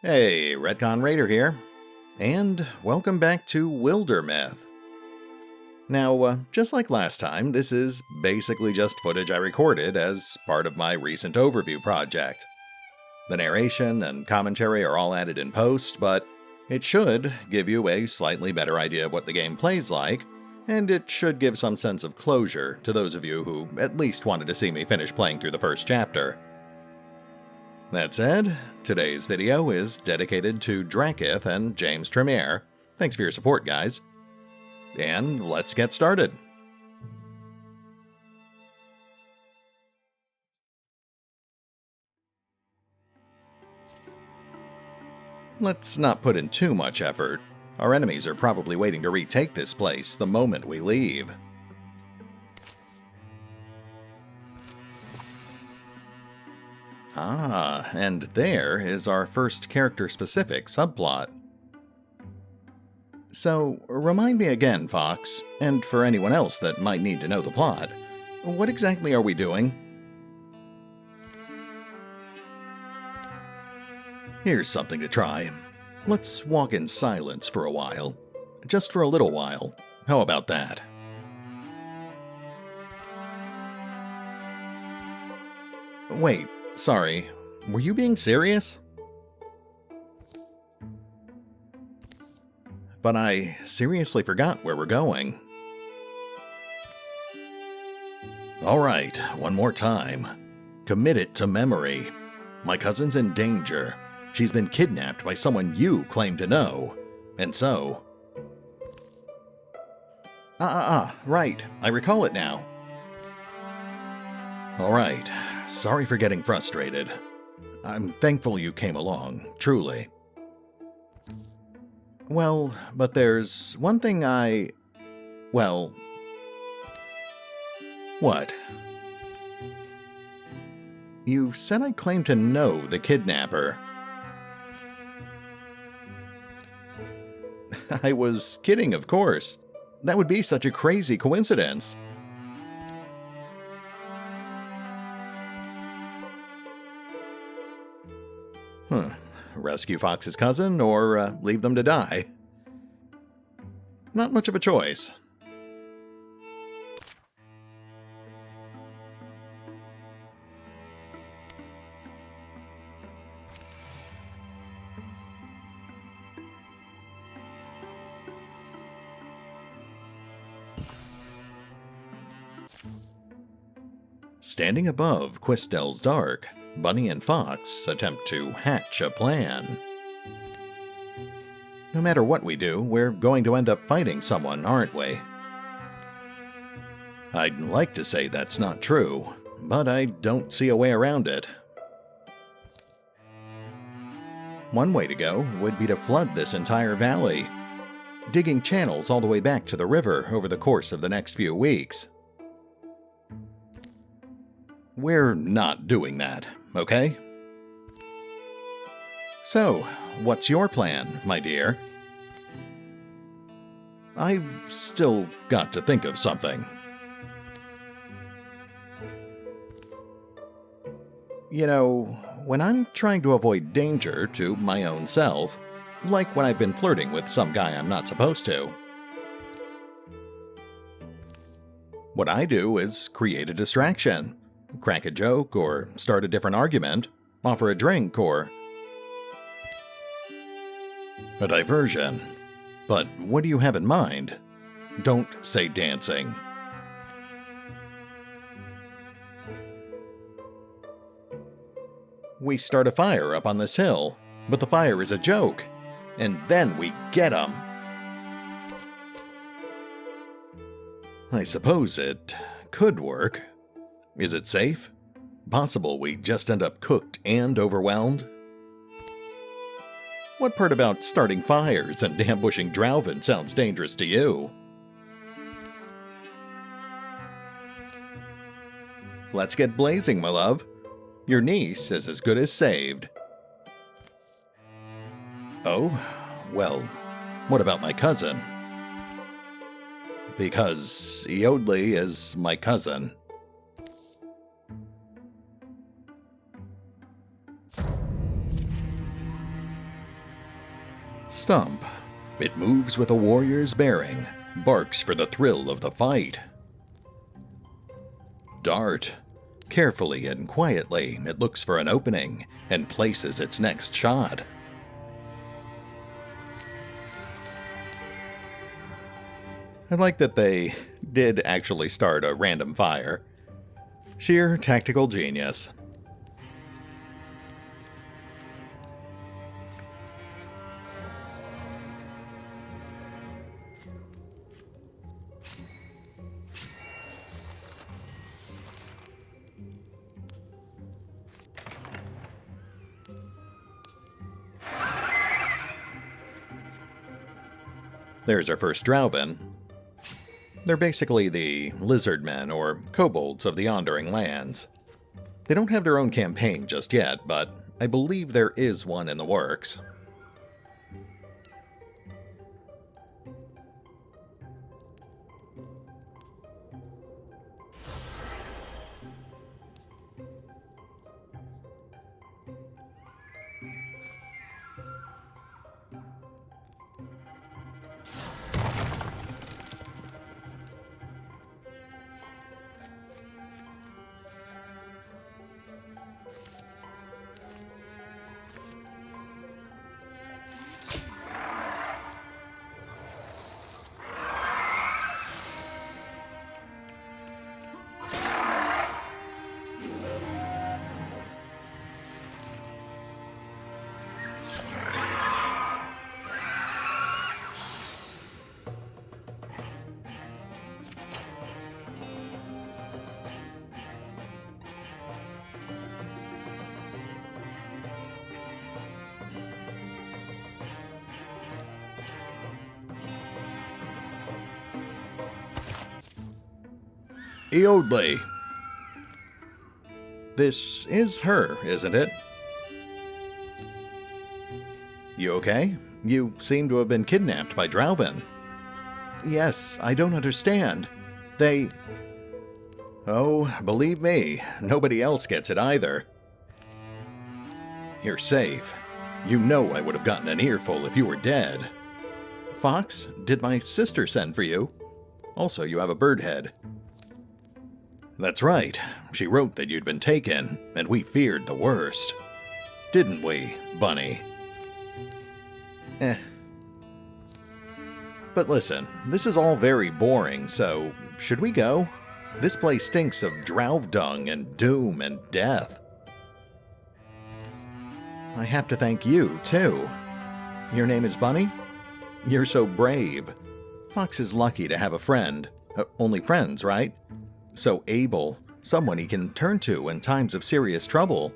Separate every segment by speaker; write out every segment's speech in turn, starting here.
Speaker 1: Hey, RetconRaider here, and welcome back to Wildermyth. Now, just like last time, this is basically just footage I recorded as part of my recent overview project. The narration and commentary are all added in post, but it should give you a slightly better idea of what the game plays like, and it should give some sense of closure to those of you who at least wanted to see me finish playing through the first chapter. That said, today's video is dedicated to Drakiith and James Trimmier. Thanks for your support, guys. And let's get started. Let's not put in too much effort. Our enemies are probably waiting to retake this place the moment we leave. Ah, and there is our first character-specific subplot. So, remind me again, Fox, and for anyone else that might need to know the plot, what exactly are we doing? Here's something to try. Let's walk in silence for a while. Just for a little while. How about that? Wait. Sorry, were you being serious? But I seriously forgot where we're going. Alright, one more time. Commit it to memory. My cousin's in danger. She's been kidnapped by someone you claim to know. And so... right, I recall it now. Alright. Sorry for getting frustrated. I'm thankful you came along, truly. Well, but there's one thing well... What? You said I claimed to know the kidnapper. I was kidding, of course. That would be such a crazy coincidence. Rescue Fox's cousin, or leave them to die? Not much of a choice. Standing above Quistel's dark, Bunny and Fox attempt to hatch a plan. No matter what we do, we're going to end up fighting someone, aren't we? I'd like to say that's not true, but I don't see a way around it. One way to go would be to flood this entire valley, digging channels all the way back to the river over the course of the next few weeks. We're not doing that, okay? So, what's your plan, my dear? I've still got to think of something. You know, when I'm trying to avoid danger to my own self, like when I've been flirting with some guy I'm not supposed to, what I do is create a distraction. Crack a joke, or start a different argument, offer a drink, or a diversion. But what do you have in mind? Don't say dancing. We start a fire up on this hill, but the fire is a joke, and then we get 'em. I suppose it could work. Is it safe? Possible we just end up cooked and overwhelmed? What part about starting fires and ambushing Drauven sounds dangerous to you? Let's get blazing, my love. Your niece is as good as saved. Oh, well, what about my cousin? Because Eodli is my cousin. Stump. It moves with a warrior's bearing, barks for the thrill of the fight. Dart. Carefully and quietly, it looks for an opening and places its next shot. I like that they did actually start a random fire. Sheer tactical genius. There's our first Drauven. They're basically the lizardmen or kobolds of the Yondering Lands. They don't have their own campaign just yet, but I believe there is one in the works. Eodley. This is her, isn't it? You okay? You seem to have been kidnapped by Drauven. Yes, I don't understand. They... Oh, believe me, nobody else gets it either. You're safe. You know I would have gotten an earful if you were dead. Fox, did my sister send for you? Also, you have a bird head. That's right. She wrote that you'd been taken, and we feared the worst. Didn't we, Bunny? But listen, this is all very boring, so should we go? This place stinks of drow dung and doom and death. I have to thank you, too. Your name is Bunny? You're so brave. Fox is lucky to have a friend. Only friends, right? So able, someone he can turn to in times of serious trouble.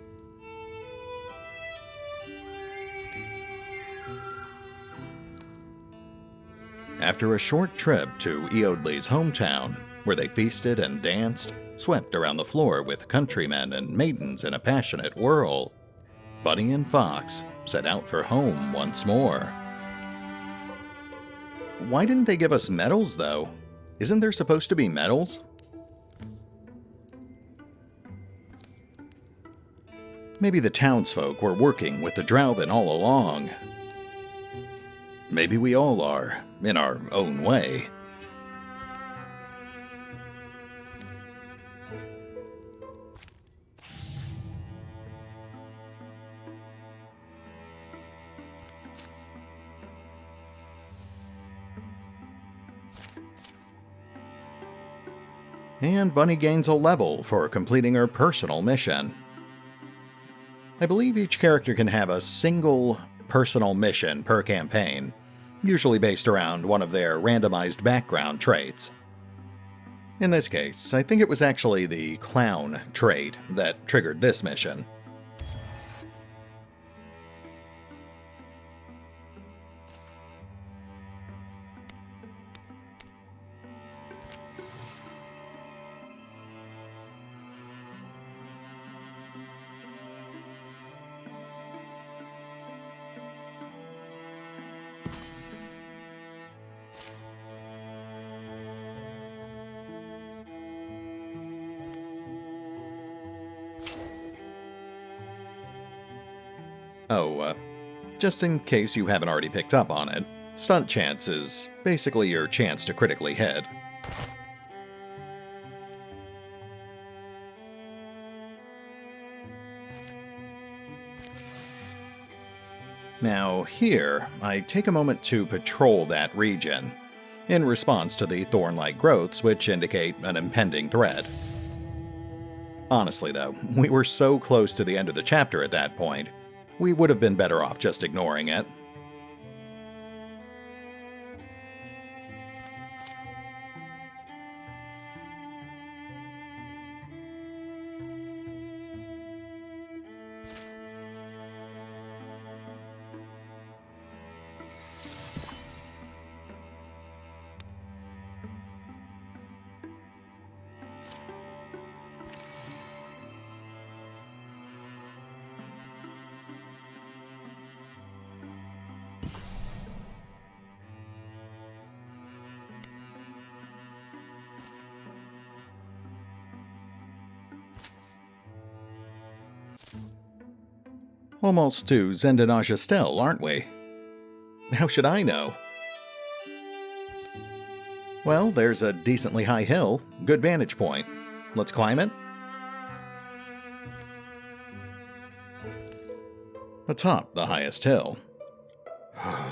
Speaker 1: After a short trip to Eodley's hometown, where they feasted and danced, swept around the floor with countrymen and maidens in a passionate whirl, Bunny and Fox set out for home once more. Why didn't they give us medals, though? Isn't there supposed to be medals? Maybe the townsfolk were working with the Drauven all along. Maybe we all are, in our own way. And Bunny gains a level for completing her personal mission. I believe each character can have a single personal mission per campaign, usually based around one of their randomized background traits. In this case, I think it was actually the clown trait that triggered this mission. Just in case you haven't already picked up on it, stunt chance is basically your chance to critically hit. Now here, I take a moment to patrol that region, in response to the thorn-like growths which indicate an impending threat. Honestly though, we were so close to the end of the chapter at that point, we would have been better off just ignoring it. Almost to Zendanaj-Estel, aren't we? How should I know? Well, there's a decently high hill, good vantage point. Let's climb it? Atop the highest hill.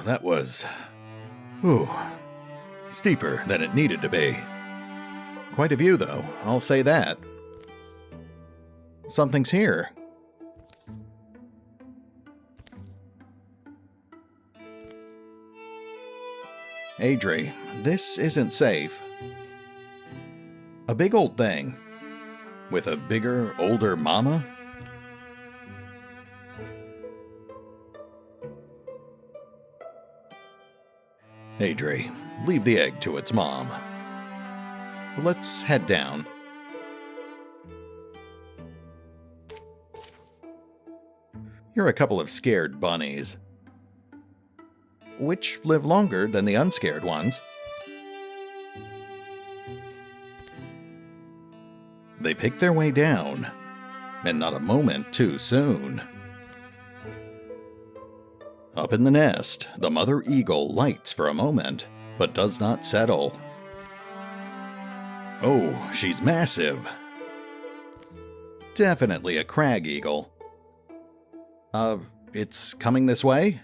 Speaker 1: That was... steeper than it needed to be. Quite a view, though, I'll say that. Something's here. Adri, this isn't safe. A big old thing. With a bigger, older mama? Adri, leave the egg to its mom. Let's head down. You're a couple of scared bunnies. Which live longer than the unscared ones. They pick their way down, and not a moment too soon. Up in the nest, the mother eagle lights for a moment, but does not settle. Oh, she's massive. Definitely a crag eagle. It's coming this way?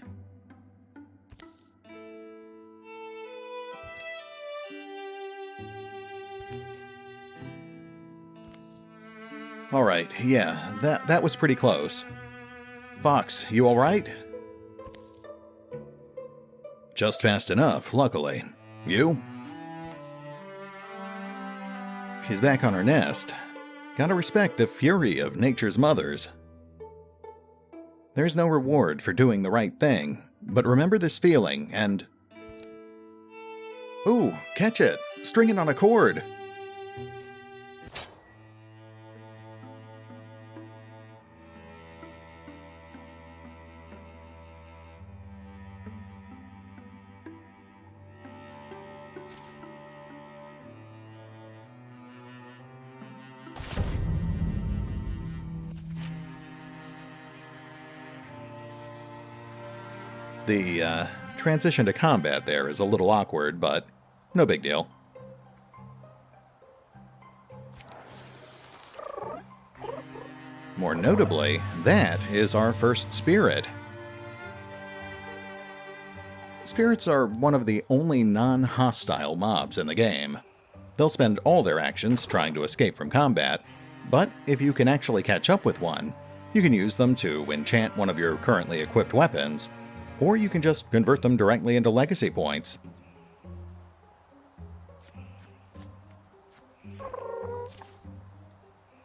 Speaker 1: Alright, yeah, that was pretty close. Fox, you alright? Just fast enough, luckily. You? She's back on her nest. Gotta respect the fury of nature's mothers. There's no reward for doing the right thing, but remember this feeling and... Ooh, catch it! String it on a cord! The transition to combat there is a little awkward, but no big deal. More notably, that is our first spirit. Spirits are one of the only non-hostile mobs in the game. They'll spend all their actions trying to escape from combat, but if you can actually catch up with one, you can use them to enchant one of your currently equipped weapons, or you can just convert them directly into legacy points.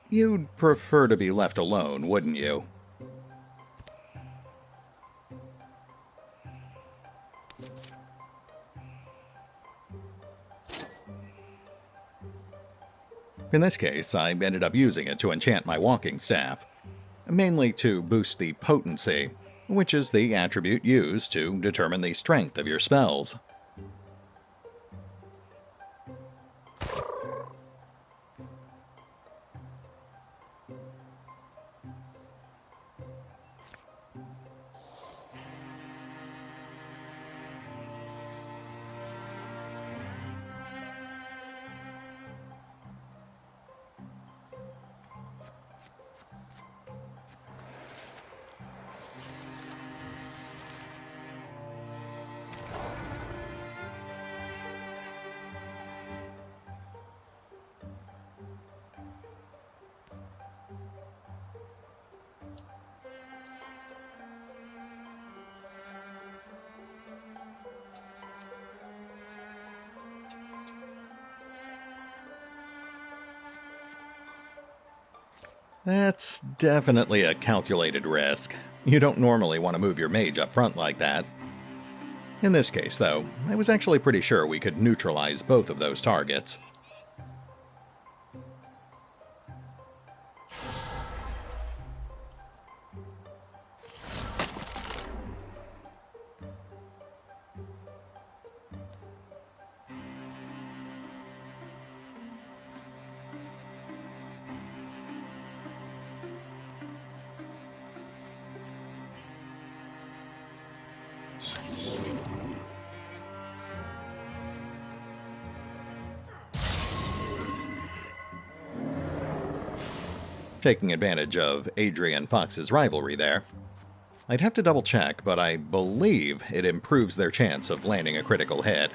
Speaker 1: You'd prefer to be left alone, wouldn't you? In this case, I ended up using it to enchant my walking staff, mainly to boost the potency, which is the attribute used to determine the strength of your spells. That's definitely a calculated risk. You don't normally want to move your mage up front like that. In this case, though, I was actually pretty sure we could neutralize both of those targets. Taking advantage of Adrian Fox's rivalry there. I'd have to double check, but I believe it improves their chance of landing a critical hit.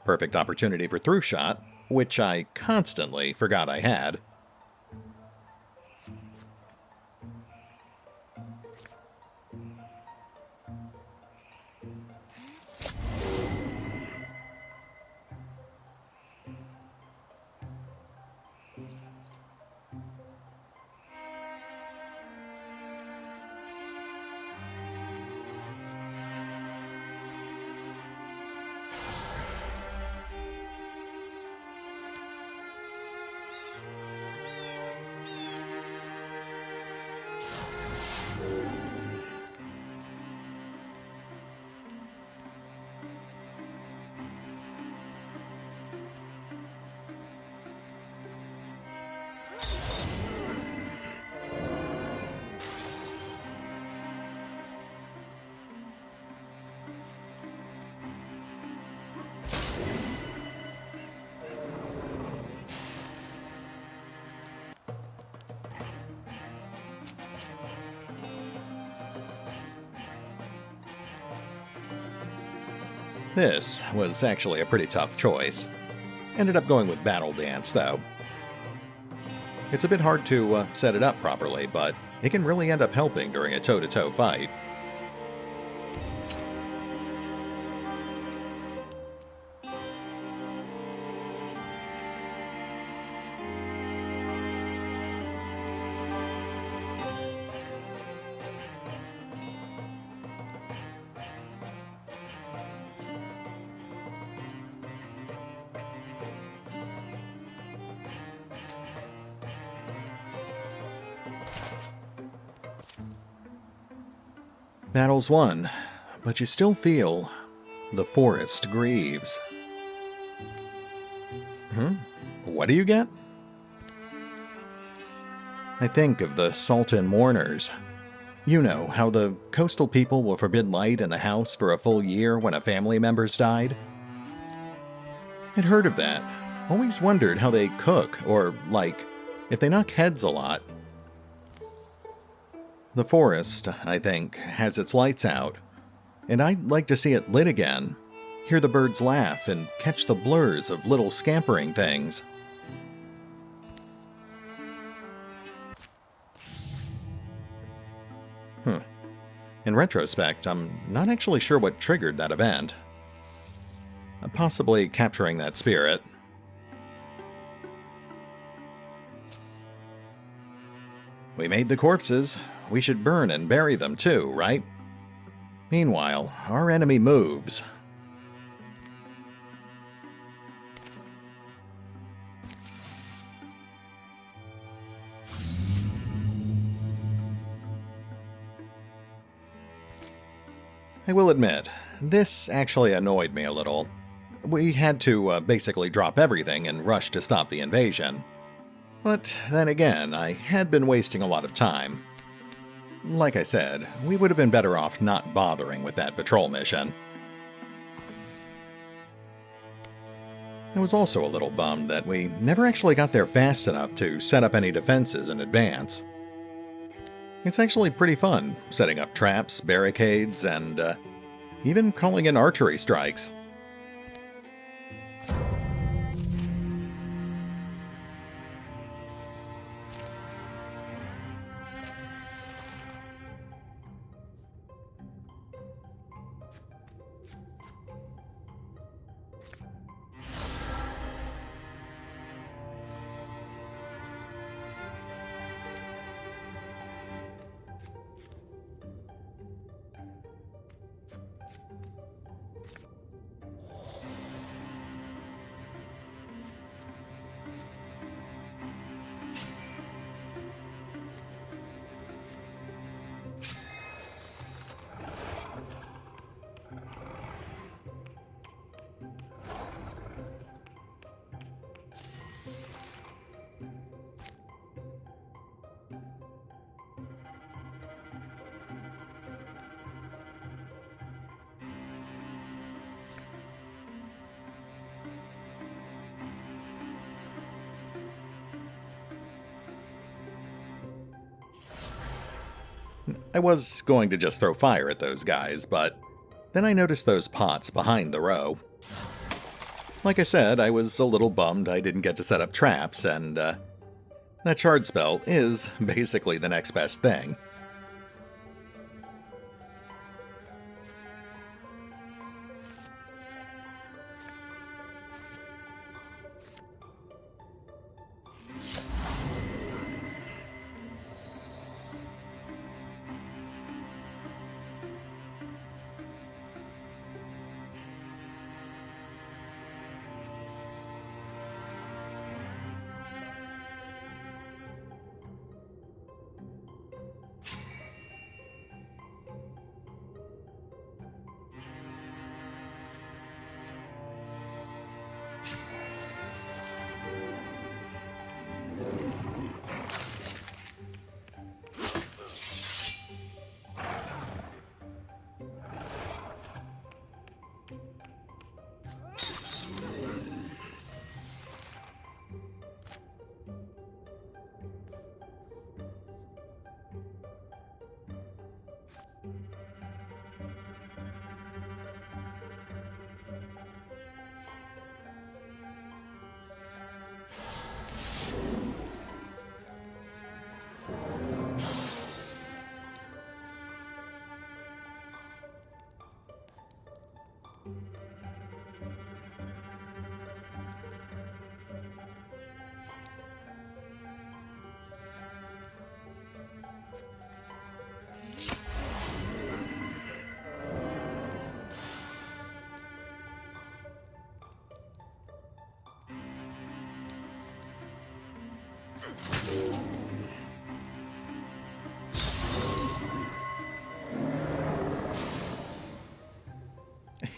Speaker 1: Perfect opportunity for through shot, which I constantly forgot I had. This was actually a pretty tough choice. Ended up going with Battle Dance, though. It's a bit hard to set it up properly, but it can really end up helping during a toe-to-toe fight. Battle's won, but you still feel the forest grieves. What do you get? I think of the Sultan mourners. You know, how the coastal people will forbid light in the house for a full year when a family member's died? I'd heard of that. Always wondered how they cook, or, like, if they knock heads a lot. The forest, I think, has its lights out, and I'd like to see it lit again, hear the birds laugh, and catch the blurs of little scampering things. In retrospect, I'm not actually sure what triggered that event. Possibly capturing that spirit. We made the corpses. We should burn and bury them too, right? Meanwhile, our enemy moves. I will admit, this actually annoyed me a little. We had to basically drop everything and rush to stop the invasion. But then again, I had been wasting a lot of time. Like I said, we would have been better off not bothering with that patrol mission. I was also a little bummed that we never actually got there fast enough to set up any defenses in advance. It's actually pretty fun, setting up traps, barricades, and even calling in archery strikes. I was going to just throw fire at those guys, but then I noticed those pots behind the row. Like I said, I was a little bummed I didn't get to set up traps, and that shard spell is basically the next best thing.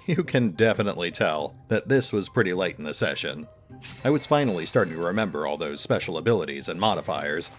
Speaker 1: You can definitely tell that this was pretty late in the session. I was finally starting to remember all those special abilities and modifiers.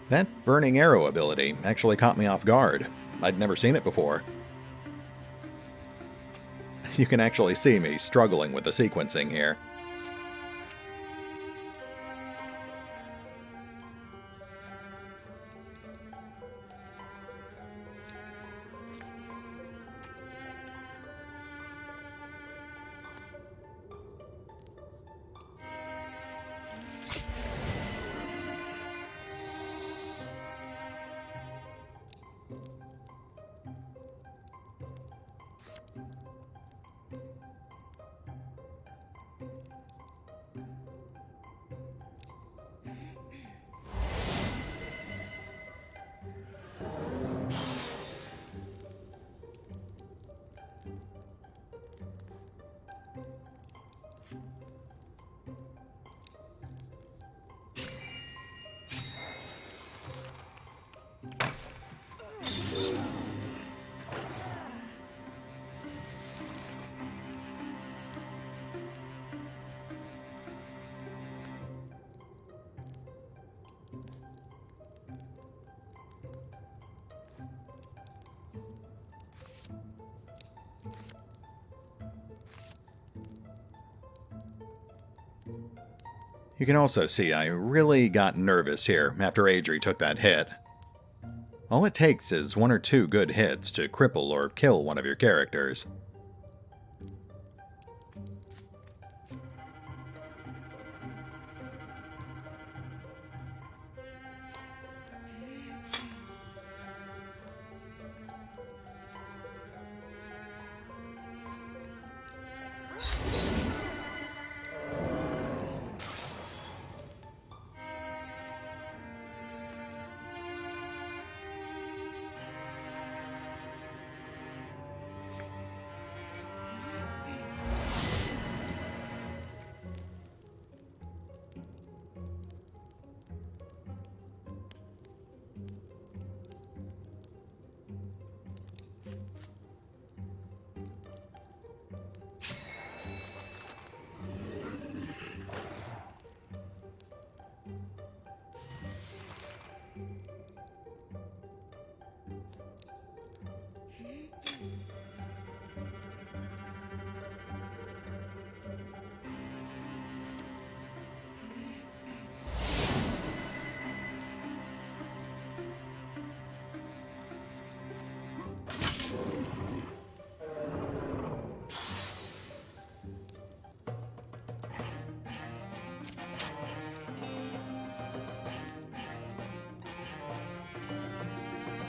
Speaker 1: That burning arrow ability actually caught me off guard. I'd never seen it before. You can actually see me struggling with the sequencing here. You can also see I really got nervous here after Adri took that hit. All it takes is 1 or 2 good hits to cripple or kill one of your characters.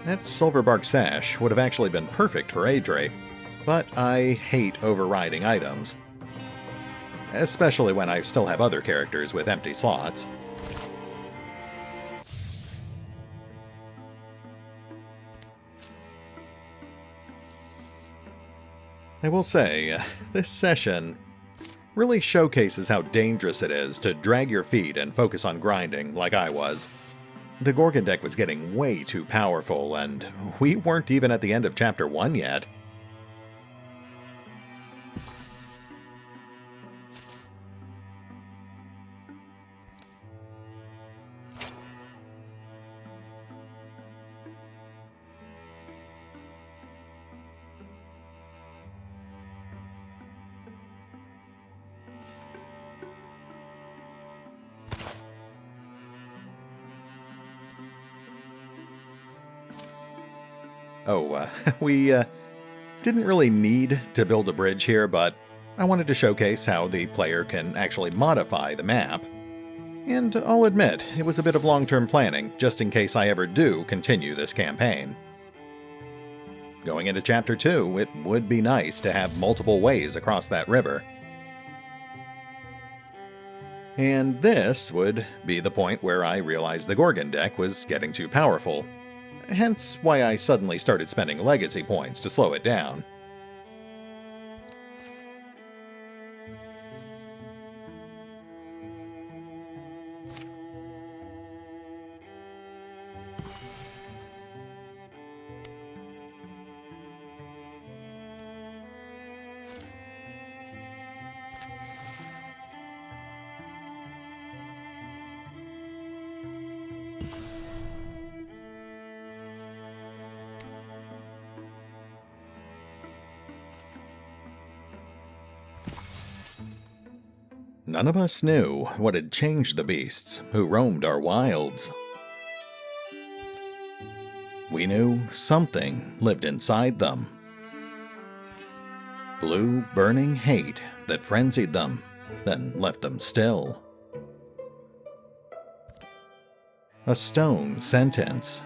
Speaker 1: That Silverbark Sash would have actually been perfect for Adri, but I hate overriding items. Especially when I still have other characters with empty slots. I will say, this session really showcases how dangerous it is to drag your feet and focus on grinding like I was. The Gorgon deck was getting way too powerful, and we weren't even at the end of Chapter 1 yet. We didn't really need to build a bridge here, but I wanted to showcase how the player can actually modify the map. And I'll admit, it was a bit of long-term planning, just in case I ever do continue this campaign. Going into Chapter 2, it would be nice to have multiple ways across that river. And this would be the point where I realized the Gorgon deck was getting too powerful. Hence why I suddenly started spending legacy points to slow it down. None of us knew what had changed the beasts who roamed our wilds. We knew something lived inside them. Blue, burning hate that frenzied them, then left them still. A stone sentence,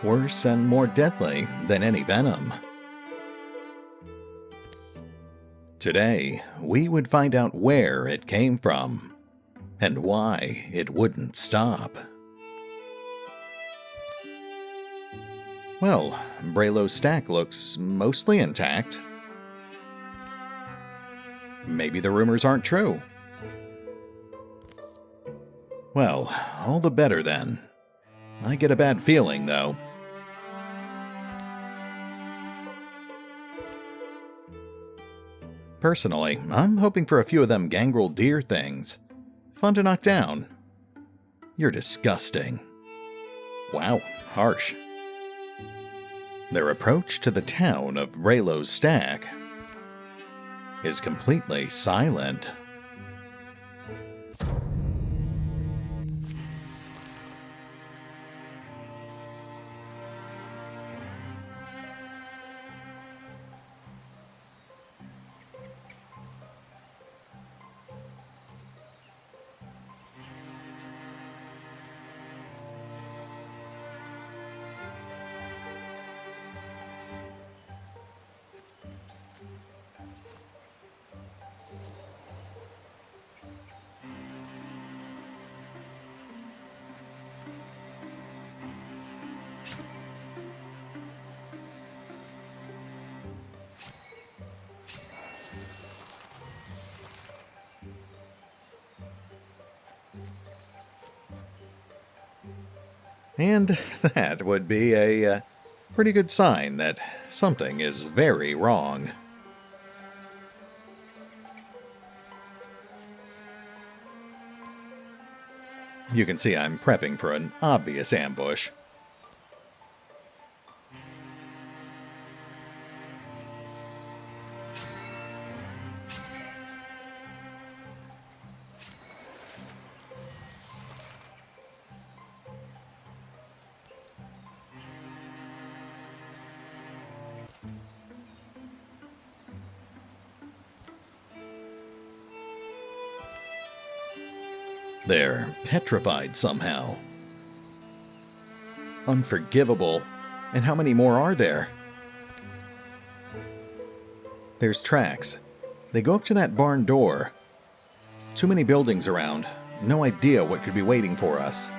Speaker 1: worse and more deadly than any venom. Today, we would find out where it came from, and why it wouldn't stop. Well, Braylo's stack looks mostly intact. Maybe the rumors aren't true. Well, all the better then. I get a bad feeling, though. Personally, I'm hoping for a few of them gangrel deer things. Fun to knock down. You're disgusting. Wow, harsh. Their approach to the town of Braylo's stack is completely silent. And that would be a pretty good sign that something is very wrong. You can see I'm prepping for an obvious ambush. They're petrified somehow. Unforgivable. And how many more are there? There's tracks. They go up to that barn door. Too many buildings around. No idea what could be waiting for us.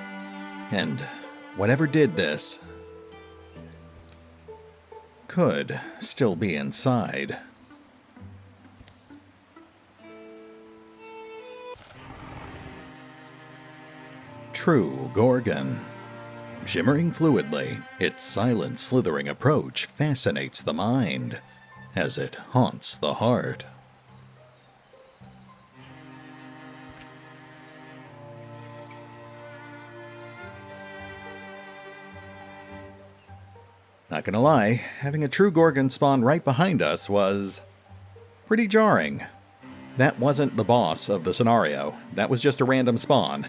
Speaker 1: And whatever did this could still be inside. True Gorgon. Shimmering fluidly, its silent slithering approach fascinates the mind as it haunts the heart. Not gonna lie, having a true Gorgon spawn right behind us was pretty jarring. That wasn't the boss of the scenario. That was just a random spawn.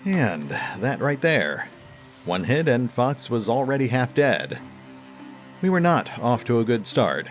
Speaker 1: And that right there. One hit and Fox was already half dead. We were not off to a good start.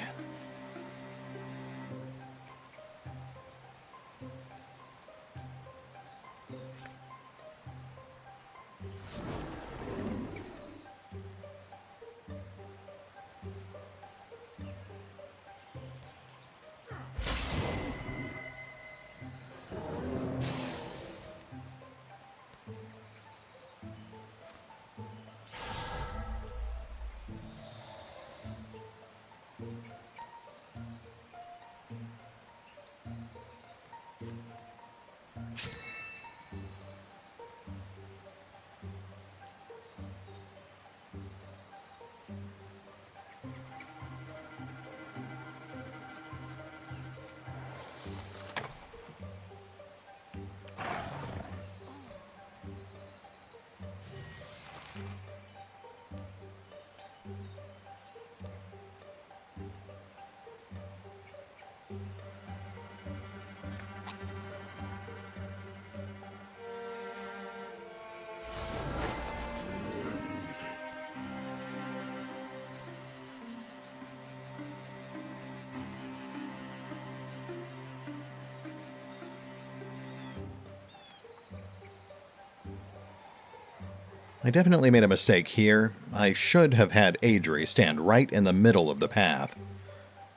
Speaker 1: I definitely made a mistake here. I should have had Adri stand right in the middle of the path.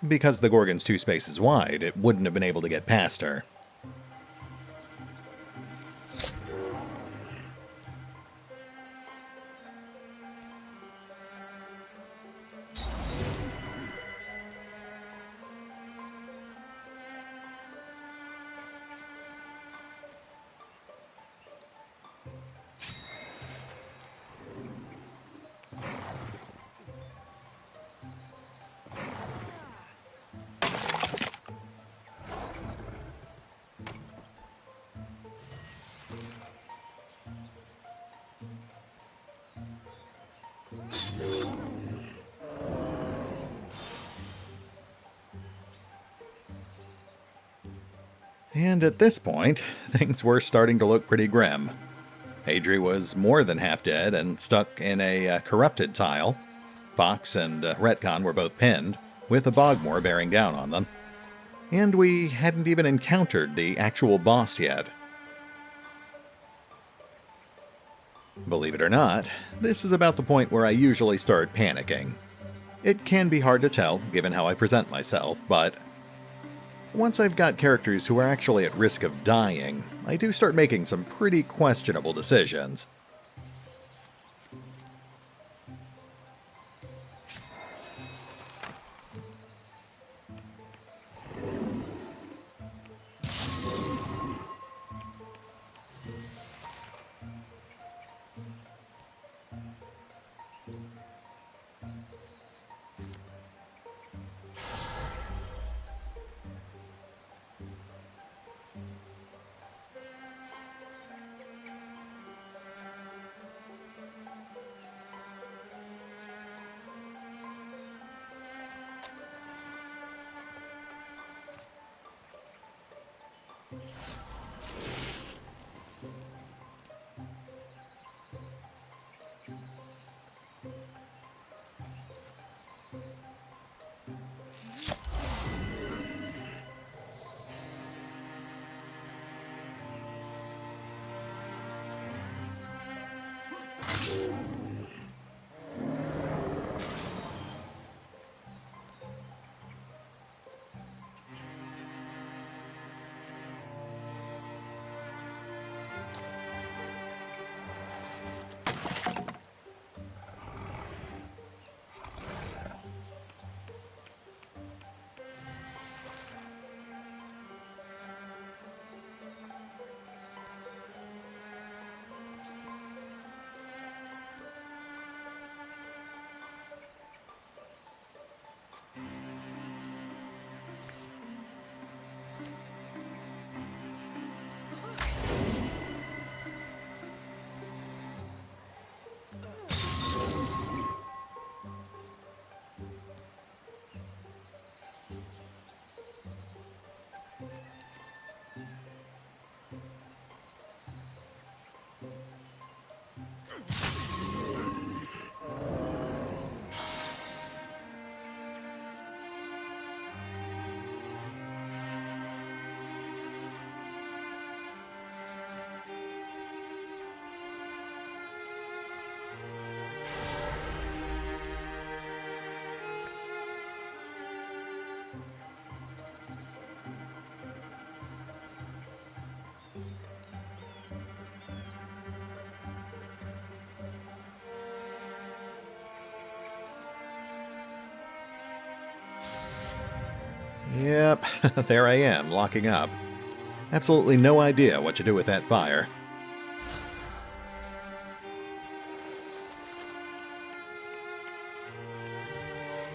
Speaker 1: Because the Gorgon's 2 spaces wide, it wouldn't have been able to get past her. And at this point, things were starting to look pretty grim. Adri was more than half dead and stuck in a corrupted tile. Fox and Retcon were both pinned, with a Bogmore bearing down on them. And we hadn't even encountered the actual boss yet. Believe it or not, this is about the point where I usually start panicking. It can be hard to tell, given how I present myself, but once I've got characters who are actually at risk of dying, I do start making some pretty questionable decisions. Yep, there I am, locking up. Absolutely no idea what to do with that fire.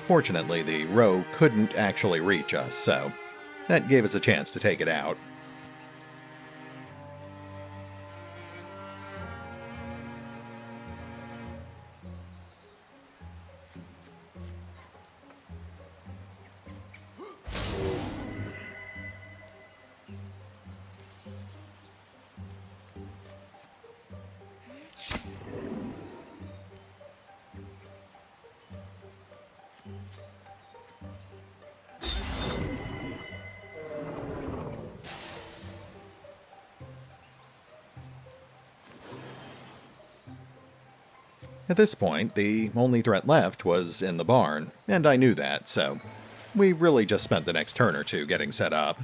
Speaker 1: Fortunately, the row couldn't actually reach us, so that gave us a chance to take it out. At this point, the only threat left was in the barn, and I knew that, so we really just spent the next turn or two getting set up.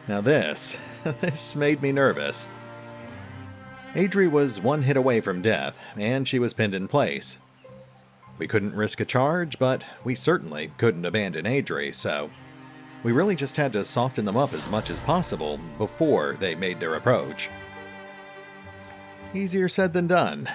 Speaker 1: Now this made me nervous. Adri was one hit away from death, and she was pinned in place. We couldn't risk a charge, but we certainly couldn't abandon Adri, so we really just had to soften them up as much as possible before they made their approach. Easier said than done.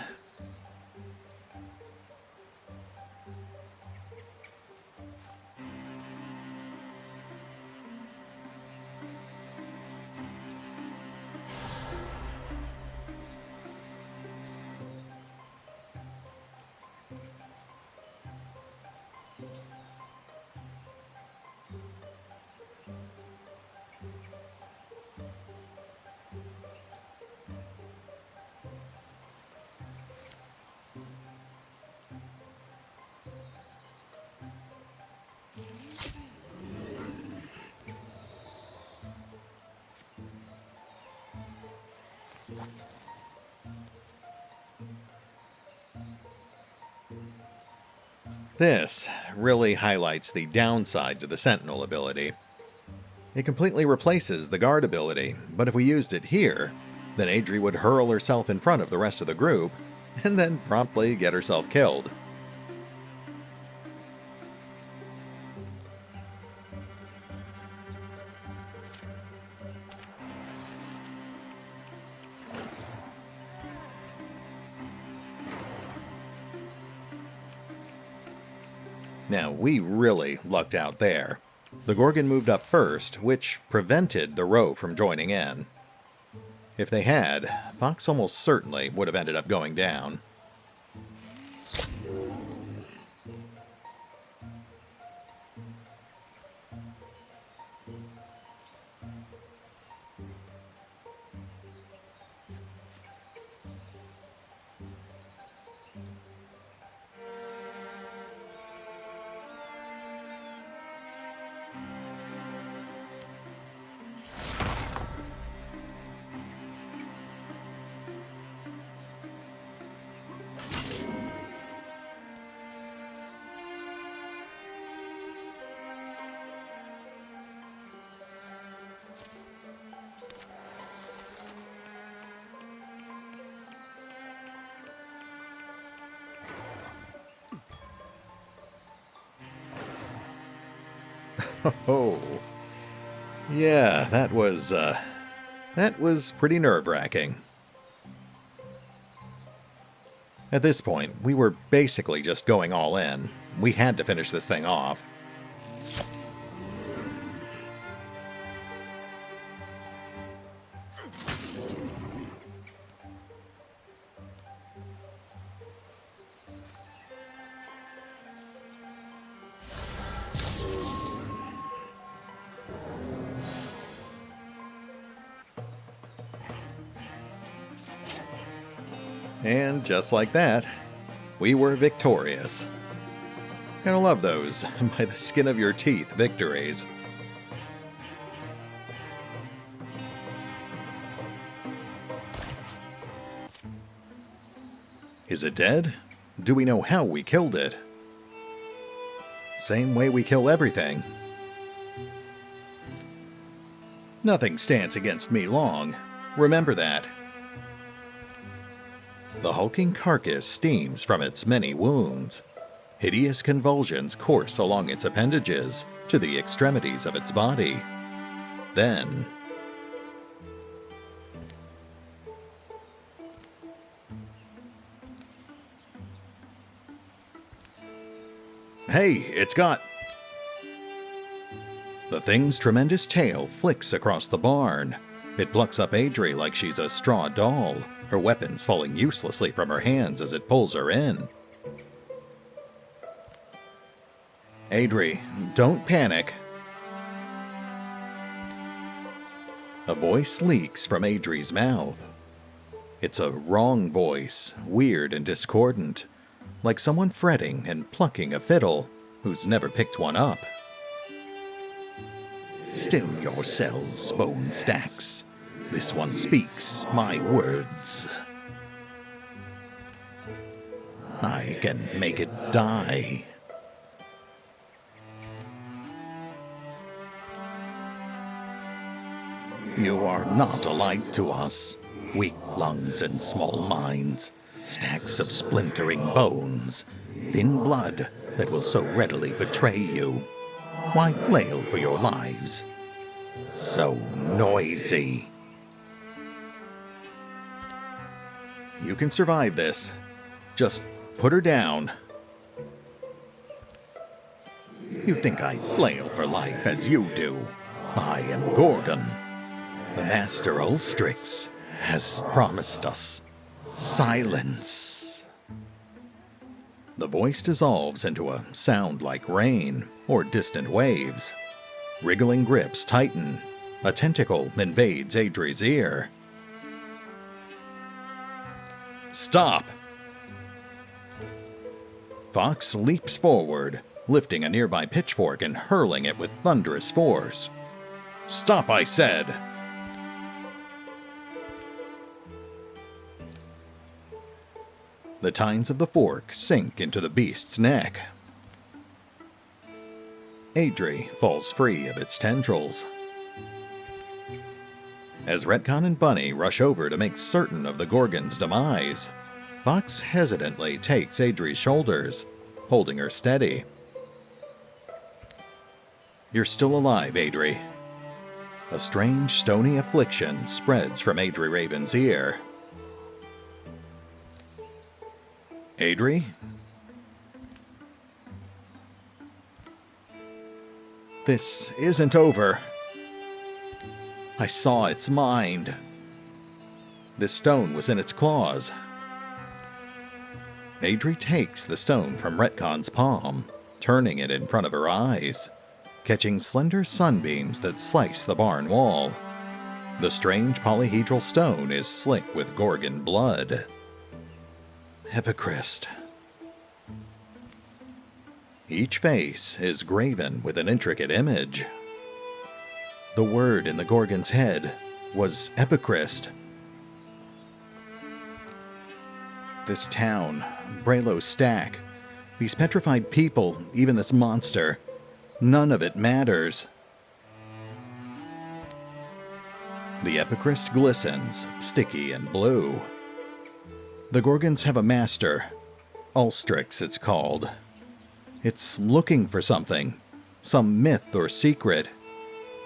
Speaker 1: This really highlights the downside to the Sentinel ability. It completely replaces the guard ability, but if we used it here, then Adri would hurl herself in front of the rest of the group, and then promptly get herself killed. Now, we really lucked out there. The Gorgon moved up first, which prevented the row from joining in. If they had, Fox almost certainly would have ended up going down. Oh, yeah, that was pretty nerve-wracking. At this point, we were basically just going all in. We had to finish this thing off. And just like that, we were victorious. Gotta love those by the skin of your teeth victories. Is it dead? Do we know how we killed it? Same way we kill everything. Nothing stands against me long. Remember that. The hulking carcass steams from its many wounds. Hideous convulsions course along its appendages to the extremities of its body. Then... Hey, it's got... The thing's tremendous tail flicks across the barn. It plucks up Adri like she's a straw doll, her weapons falling uselessly from her hands as it pulls her in. Adri, don't panic. A voice leaks from Adri's mouth. It's a wrong voice, weird and discordant, like someone fretting and plucking a fiddle who's never picked one up. Still yourselves, bone stacks. This one speaks my words. I can make it die. You are not alike to us, weak lungs and small minds, stacks of splintering bones, thin blood that will so readily betray you. Why flail for your lives? So noisy. You can survive this. Just put her down. You think I flail for life as you do. I am Gorgon. The Master Ulstrix has promised us silence. The voice dissolves into a sound like rain or distant waves. Wriggling grips tighten. A tentacle invades Adri's ear. Stop! Fox leaps forward, lifting a nearby pitchfork and hurling it with thunderous force. Stop, I said! The tines of the fork sink into the beast's neck. Adri falls free of its tendrils. As Retcon and Bunny rush over to make certain of the Gorgon's demise, Fox hesitantly takes Adri's shoulders, holding her steady. You're still alive, Adri. A strange, stony affliction spreads from AdriRaven's ear. Adri? This isn't over. I saw its mind. This stone was in its claws. Adri takes the stone from Retcon's palm, turning it in front of her eyes, catching slender sunbeams that slice the barn wall. The strange polyhedral stone is slick with Gorgon blood. Epichrist. Each face is graven with an intricate image. The word in the Gorgon's head was Epichrist. This town, Braylo Stack, these petrified people, even this monster, none of it matters. The Epichrist glistens, sticky and blue. The Gorgons have a master. Ulstrix, it's called. It's looking for something. Some myth or secret.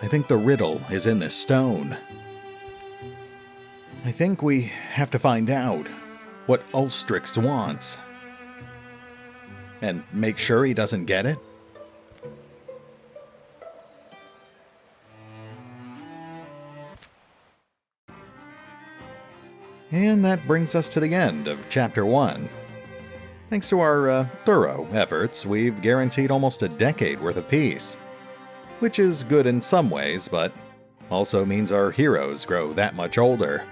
Speaker 1: I think the riddle is in this stone. I think we have to find out. what Ulstrix wants. And make sure he doesn't get it? And that brings us to the end of Chapter 1. Thanks to our thorough efforts, we've guaranteed almost a decade worth of peace. Which is good in some ways, but also means our heroes grow that much older.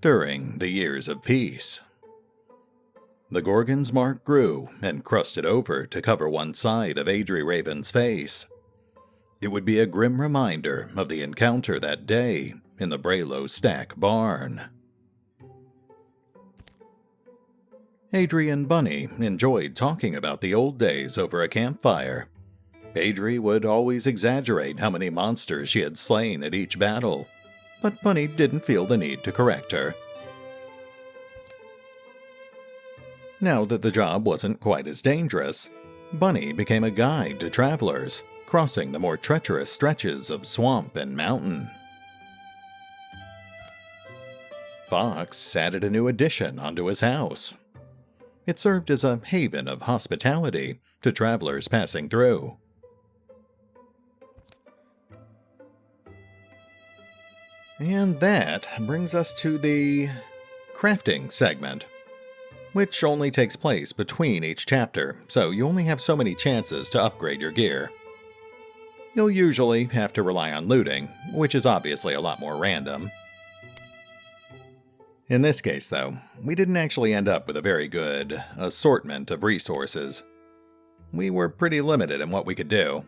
Speaker 1: During the years of peace, the Gorgon's mark grew and crusted over to cover one side of AdriRaven's face. It would be a grim reminder of the encounter that day in the Braylow Stack barn. Adri and Bunny enjoyed talking about the old days over a campfire. Adri would always exaggerate how many monsters she had slain at each battle, but Bunny didn't feel the need to correct her. Now that the job wasn't quite as dangerous, Bunny became a guide to travelers, crossing the more treacherous stretches of swamp and mountain. Fox added a new addition onto his house. It served as a haven of hospitality to travelers passing through. And that brings us to the crafting segment, which only takes place between each chapter, so you only have so many chances to upgrade your gear. You'll usually have to rely on looting, which is obviously a lot more random. In this case, though, we didn't actually end up with a very good assortment of resources. We were pretty limited in what we could do.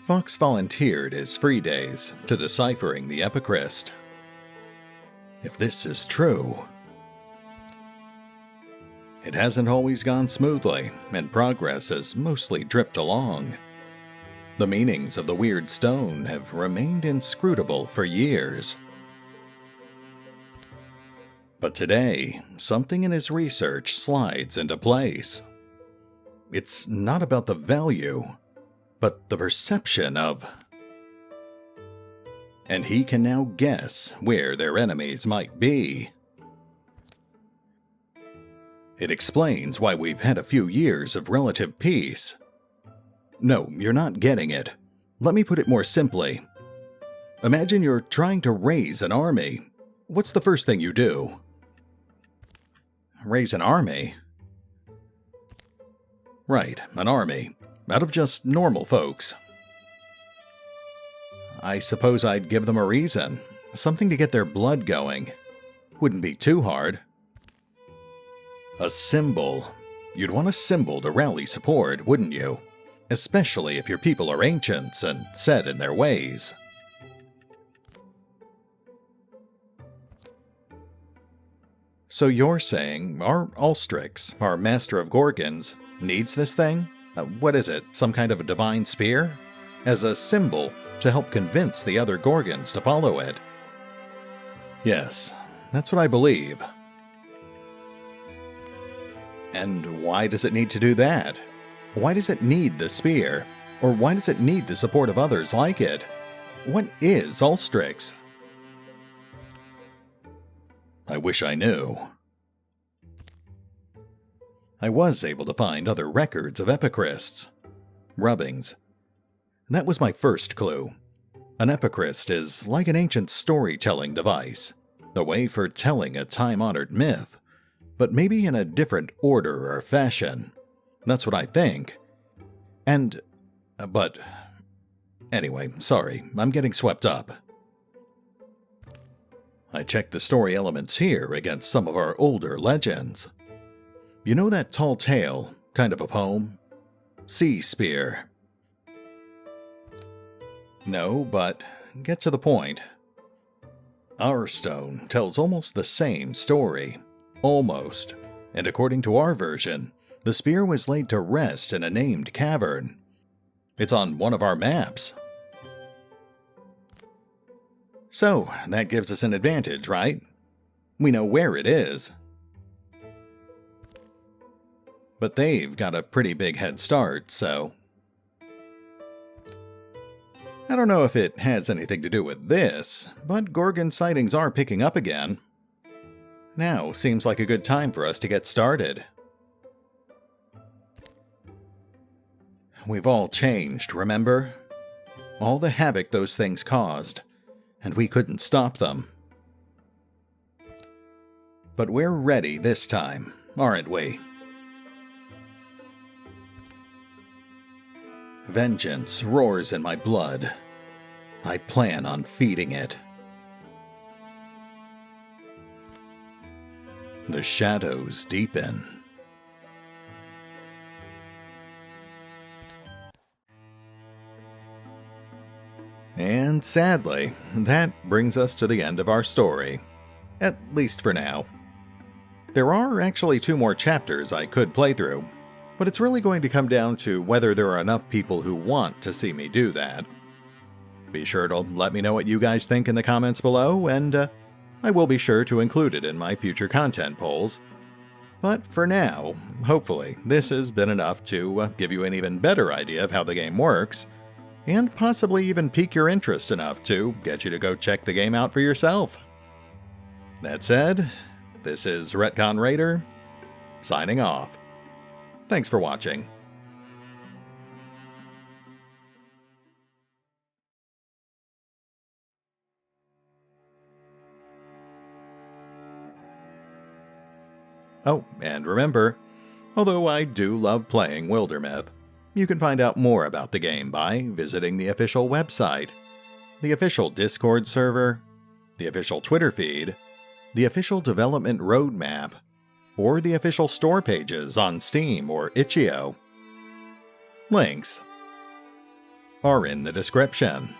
Speaker 1: Fox volunteered his free days to deciphering the Epicryst. If this is true, it hasn't always gone smoothly, and progress has mostly dripped along. The meanings of the weird stone have remained inscrutable for years. But today, something in his research slides into place. It's not about the value, but the perception of... And he can now guess where their enemies might be. It explains why we've had a few years of relative peace. No, you're not getting it. Let me put it more simply. Imagine you're trying to raise an army. What's the first thing you do? Raise an army? Right, an army. Out of just normal folks. I suppose I'd give them a reason. Something to get their blood going. Wouldn't be too hard. A symbol. You'd want a symbol to rally support, wouldn't you? Especially if your people are ancients and set in their ways. So you're saying our Ulstrix, our master of Gorgons, needs this thing? What is it, some kind of a divine spear? As a symbol to help convince the other Gorgons to follow it. Yes, that's what I believe. And why does it need to do that? Why does it need the spear? Or why does it need the support of others like it? What is Ulstrix? I wish I knew. I was able to find other records of epicrysts. Rubbings. That was my first clue. An epicryst is like an ancient storytelling device, a way for telling a time-honored myth, but maybe in a different order or fashion. That's what I think. But anyway, sorry, I'm getting swept up. I checked the story elements here against some of our older legends. You know that tall tale, kind of a poem? Sea Spear. No, but get to the point. Our stone tells almost the same story. Almost. And according to our version, the spear was laid to rest in a named cavern. It's on one of our maps. So, that gives us an advantage, right? We know where it is. But they've got a pretty big head start, so... I don't know if it has anything to do with this, but Gorgon sightings are picking up again. Now seems like a good time for us to get started. We've all changed, remember? All the havoc those things caused, and we couldn't stop them. But we're ready this time, aren't we? Vengeance roars in my blood. I plan on feeding it. The shadows deepen. And sadly, that brings us to the end of our story. At least for now. There are actually 2 more chapters I could play through, but it's really going to come down to whether there are enough people who want to see me do that. Be sure to let me know what you guys think in the comments below, and I will be sure to include it in my future content polls. But for now, hopefully, this has been enough to give you an even better idea of how the game works, and possibly even pique your interest enough to get you to go check the game out for yourself. That said, this is RetconRaider, signing off. Thanks for watching. Oh, and remember, although I do love playing Wildermyth, you can find out more about the game by visiting the official website, the official Discord server, the official Twitter feed, the official development roadmap, or the official store pages on Steam or Itch.io. Links are in the description.